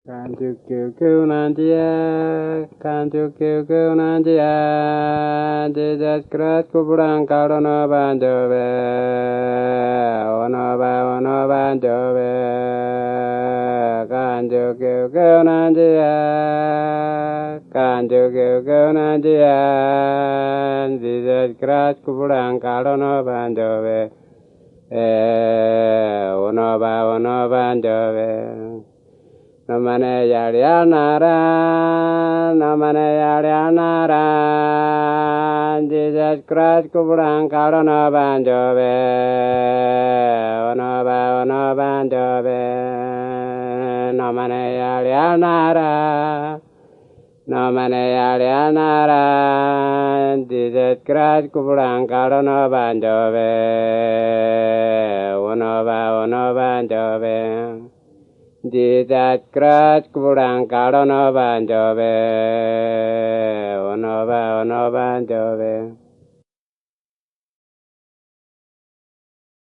Cantu kêu kêu nantia, cantu kêu kêu nantia, Jesus Christ kuburan karono bandove, ono bandove, cantu kêu nantia, cantu kêu nantia, Jesus Christ kuburan karono bandove, ono bandove. Namane Yarianara, Namane Yarianara, Jesus Christ kuburan karana banjove, ono banjove, Namane Yarianara, Namane Yarianara, Jesus Christ kuburan karana banjove, ono banjove. Jesus Christ kuburan karono banjove, ono banjove.